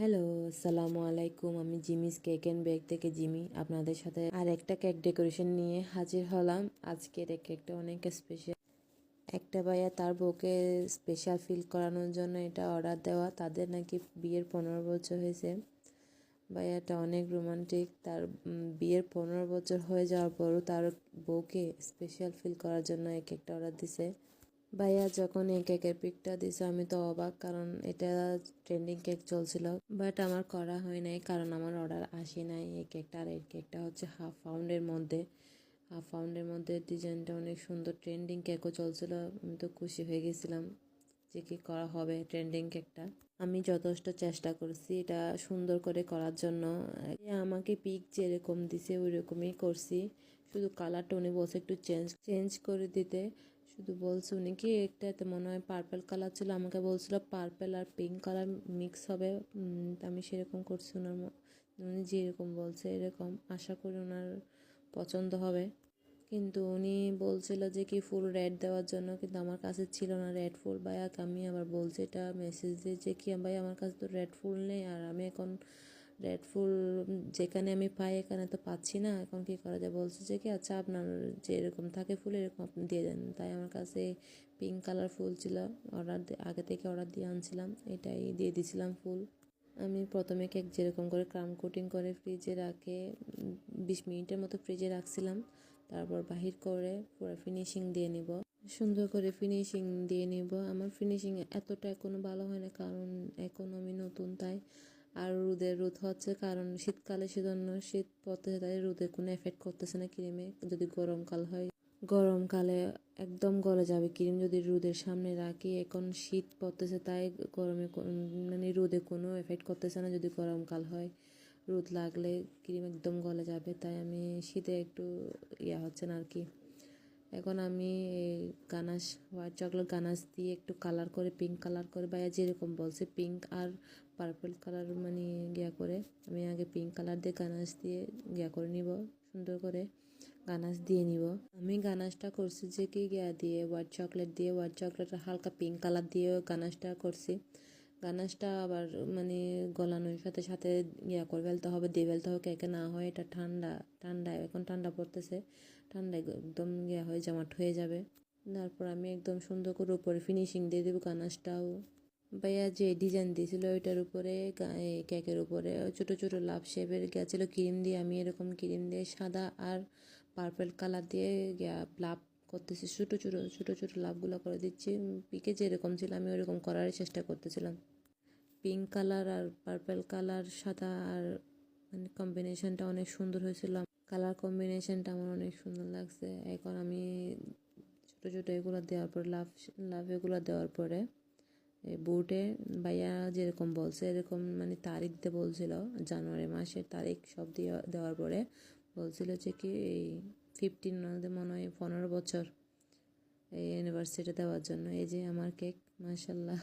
Hello, আসসালামু আলাইকুম। আমি জিমিস কেক অ্যান্ড বেক থেকে জিমি আপনাদের সাথে আর একটা কেক ডেকোরেশন নিয়ে হাজির হলাম। আজকের এই কেকটা অনেক স্পেশাল। একটা ভাইয়া তার বউকে স্পেশাল ফিল করানোর জন্য এটা অর্ডার দেওয়া। তাদের নাকি বিয়ের 15 বছর হয়েছে। ভাইয়াটা অনেক রোমান্টিক। তার বিয়ের 15 বছর হয়ে যাওয়ার পরও তার বউকে স্পেশাল ফিল করার জন্য এই কেকটা অর্ডার দিছে। ভাইয়া যখন এই কেকের পিকটা দিছে আমি তো অবাক, কারণ এটা ট্রেন্ডিং কেক চলছিল, বাট আমার করা হয় নাই কারণ আমার অর্ডার আসে নাই এই কেকটা। আর এই কেকটা হচ্ছে হাফ পাউন্ডের মধ্যে ডিজাইনটা অনেক সুন্দর। ট্রেন্ডিং কেকও চলছিল, আমি তো খুশি হয়ে গেছিলাম যে কি করা হবে ট্রেন্ডিং কেকটা। আমি যথেষ্ট চেষ্টা করছি এটা সুন্দর করে করার জন্য। আমাকে পিক যেরকম দিছে ওই রকমই করছি, শুধু কালারটা উনি বলছে একটু চেঞ্জ করে দিতে। শুধু বলছে উনি কি একটাতে মনে হয় পার্পল কালার ছিল, আমাকে বলছিল পার্পল আর পিঙ্ক কালার মিক্স হবে। আমি সেরকম করছি, উনি যেরকম বলছে এরকম আশা করি ওনার পছন্দ হবে। কিন্তু উনি বলছিল যে কি ফুল রেড দেওয়ার জন্য, কিন্তু আমার কাছে ছিল না রেড ফুল। ভাইয়াকে আমি আবার বলছি এটা মেসেজ দিয়ে যে কি ভাই আমার কাছে তো রেড ফুল নেই, আর আমি এখন রেড ফুল যেখানে আমি পাই এখানে তো পাচ্ছি না, এখন কি করা যায়। বলছে যে কি আচ্ছা আপনার যে এরকম থাকে ফুল এরকম আপনি দিয়ে দেন। তাই আমার কাছে পিঙ্ক কালার ফুল ছিল, আগে থেকে অর্ডার দিয়ে আনছিলাম, এটাই দিয়ে দিছিলাম ফুল। আমি প্রথমে কেক যেরকম করে ক্রাম কোটিং করে ফ্রিজে রাখে 20 মিনিটের মতো ফ্রিজে রাখছিলাম। তারপর বাহির করে পুরো ফিনিশিং দিয়ে নিব, সুন্দর করে ফিনিশিং দিয়ে নিব। আমার ফিনিশিং এতটা এখনো ভালো হয় না কারণ এখন আমি নতুন, তাই। আর রোদ হচ্ছে কারণ শীতকালে, সেজন্য শীত পড়তেছে, তাই রোদে কোনো এফেক্ট করতেছে না ক্রিমে। যদি গরমকালে একদম গলে যাবে ক্রিম যদি রোদের সামনে রাখি। এখন শীত পড়তেছে তাই মানে রোদে কোনো এফেক্ট করতেছে না। যদি গরমকাল হয় রোদ লাগলে ক্রিম একদম গলে যাবে, তাই আমি শীতে একটু হচ্ছে না আর কি। এখন আমি গানাশ হোয়াইট চকলেট গানাশ দিয়ে একটু কালার করে পিঙ্ক কালার করে, ভাইয়া যেরকম বলছে পিঙ্ক আর পার্পল কালার মানে করে, আমি আগে পিঙ্ক কালার দিয়ে গানাশ দিয়ে করে নিব, সুন্দর করে গানাশ দিয়ে নিব। আমি গানাশটা করছি যে কি দিয়ে হোয়াইট চকলেটের হালকা পিঙ্ক কালার দিয়ে গানাশটা করছি। গানাশটা আবার মানে গলানোর সাথে সাথে করে ফেলতে হবে, দিয়ে ফেলতে হবে কেকে, না হয় এটা ঠান্ডা এখন ঠান্ডা পড়তেছে, ঠান্ডায় একদম হয়ে জমাট হয়ে যাবে। তারপর আমি একদম সুন্দর করে উপরে ফিনিশিং দিয়ে দেবো গানাশটাও। ভাইয়া যে ডিজাইন দিয়েছিল ওইটার উপরে কেকের উপরে ছোটো ছোটো লাভ শেপের গেছিলো ক্রিম দিয়ে। আমি এরকম ক্রিম দিয়ে সাদা আর পার্পল কালার দিয়ে লাভ করতেছি, ছোটো ছোটো লাভগুলো করে দিচ্ছি। পিকে যেরকম ছিল আমি ওইরকম করার চেষ্টা করতেছিলাম। পিঙ্ক কালার আর পার্পল কালার সাদা আর মানে কম্বিনেশনটা অনেক সুন্দর হয়েছিল। কালার কম্বিনেশনটা আমার অনেক সুন্দর লাগছে। এখন আমি ছোটো ছোটো এগুলো দেওয়ার পরে লাভ এগুলো দেওয়ার পরে বোর্ডে ভাইয়া যেরকম বলছে এরকম মানে তারিখ দিয়ে বলছিল, জানুয়ারি মাসের তারিখ সব দেওয়ার পরে বলছিল যে কি এই 15 মনে হয় 15 বছর এই অ্যানিভার্সারিটা দেওয়ার জন্য। এই যে আমার কেক, মাশাল্লাহ।